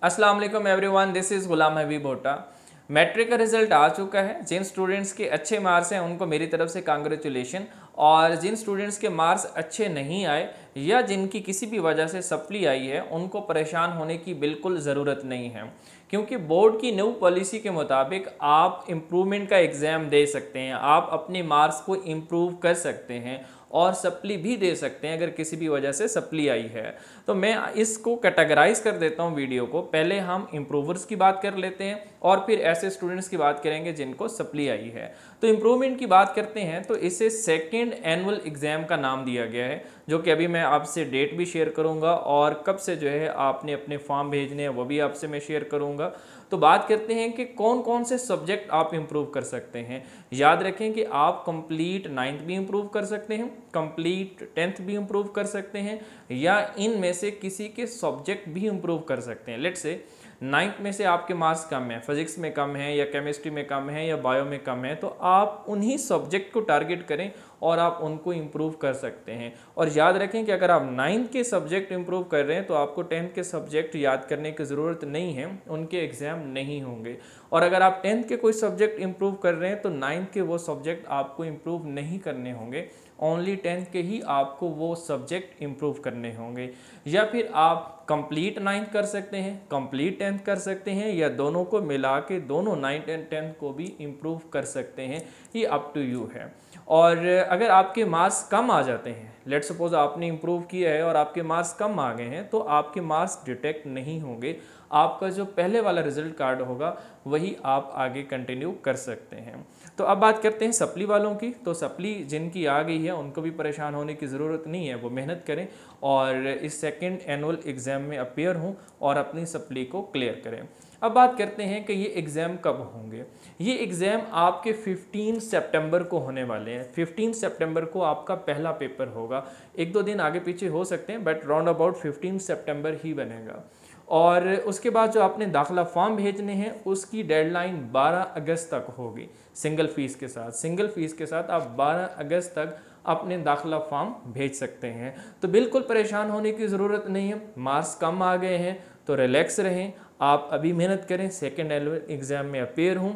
अस्सलाम वालेकुम everyone, this is Ghulam Habib Bhota. Matric का रिज़ल्ट आ चुका है। जिन स्टूडेंट्स के अच्छे मार्क्स हैं उनको मेरी तरफ से कांग्रेचुलेशन, और जिन स्टूडेंट्स के मार्क्स अच्छे नहीं आए या जिनकी किसी भी वजह से सप्ली आई है उनको परेशान होने की बिल्कुल ज़रूरत नहीं है, क्योंकि बोर्ड की न्यू पॉलिसी के मुताबिक आप इम्प्रूवमेंट का एग्ज़ाम दे सकते हैं, आप अपने मार्क्स को इम्प्रूव कर सकते हैं और सप्ली भी दे सकते हैं अगर किसी भी वजह से सप्ली आई है। तो मैं इसको कैटेगराइज कर देता हूँ वीडियो को। पहले हम इम्प्रूवर्स की बात कर लेते हैं और फिर ऐसे स्टूडेंट्स की बात करेंगे जिनको सप्ली आई है। तो इम्प्रूवमेंट की बात करते हैं तो इसे सेकेंड एनुअल एग्ज़ाम का नाम दिया गया है, जो कि अभी मैं आपसे डेट भी शेयर करूँगा और कब से जो है आपने अपने फॉर्म भेजने हैं वो भी आपसे मैं शेयर करूँगा। तो बात करते हैं कि कौन कौन से सब्जेक्ट आप इम्प्रूव कर सकते हैं। याद रखें कि आप कंप्लीट 9th भी इम्प्रूव कर सकते हैं, कंप्लीट 10th भी इम्प्रूव कर सकते हैं, या इनमें से किसी के सब्जेक्ट भी इम्प्रूव कर सकते हैं। लेट्स से 9th में से आपके मार्क्स कम है, फिजिक्स में कम है या केमिस्ट्री में कम है या बायो में कम है, तो आप उन्हीं सब्जेक्ट को टारगेट करें और आप उनको इम्प्रूव कर सकते हैं। और याद रखें कि अगर आप 9th के सब्जेक्ट इम्प्रूव कर रहे हैं तो आपको 10th के सब्जेक्ट याद करने की ज़रूरत नहीं है, उनके एग्ज़ाम नहीं होंगे। और अगर आप 10th के कोई सब्जेक्ट इम्प्रूव कर रहे हैं तो 9th के वो सब्जेक्ट आपको इम्प्रूव नहीं करने होंगे, ओनली 10th के ही आपको वो सब्जेक्ट इम्प्रूव करने होंगे। या फिर आप कंप्लीट 9th कर सकते हैं, कंप्लीट 10th कर सकते हैं, या दोनों को मिला के दोनों 9th एंड 10th को भी इम्प्रूव कर सकते हैं। ये अप टू यू है। और अगर आपके मार्क्स कम आ जाते हैं, लेट सपोज आपने इम्प्रूव किया है और आपके मार्क्स कम आ गए हैं, तो आपके मार्क्स डिटेक्ट नहीं होंगे। आपका जो पहले वाला रिजल्ट कार्ड होगा वही आप आगे कंटिन्यू कर सकते हैं। तो अब बात करते हैं सप्ली वालों की। तो सप्ली जिनकी आ गई है उनको भी परेशान होने की ज़रूरत नहीं है, वो मेहनत करें और इस सेकेंड एनुअल एग्ज़ाम में अपीयर हों और अपनी सप्ली को क्लियर करें। अब बात करते हैं कि ये एग्ज़ाम कब होंगे। ये एग्ज़ाम आपके 15 सितंबर को होने वाले हैं। 15 सितंबर को आपका पहला पेपर होगा। एक दो दिन आगे पीछे हो सकते हैं बट राउंड अबाउट 15 सितंबर ही बनेगा। और उसके बाद जो आपने दाखिला फॉर्म भेजने हैं उसकी डेडलाइन 12 अगस्त तक होगी, सिंगल फ़ीस के साथ। सिंगल फ़ीस के साथ आप 12 अगस्त तक अपने दाखिला फॉर्म भेज सकते हैं। तो बिल्कुल परेशान होने की ज़रूरत नहीं है। मार्क्स कम आ गए हैं तो रिलैक्स रहें, आप अभी मेहनत करें, सेकेंड एनुअल एग्ज़ाम में अपीयर हों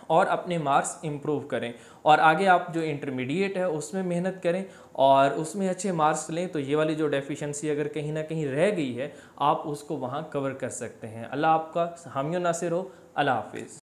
और अपने मार्क्स इम्प्रूव करें। और आगे आप जो इंटरमीडिएट है उसमें मेहनत करें और उसमें अच्छे मार्क्स लें, तो ये वाली जो डेफिशिएंसी अगर कहीं ना कहीं रह गई है आप उसको वहाँ कवर कर सकते हैं। अल्लाह आपका हामी नासिर हो। अल्लाह हाफिज़।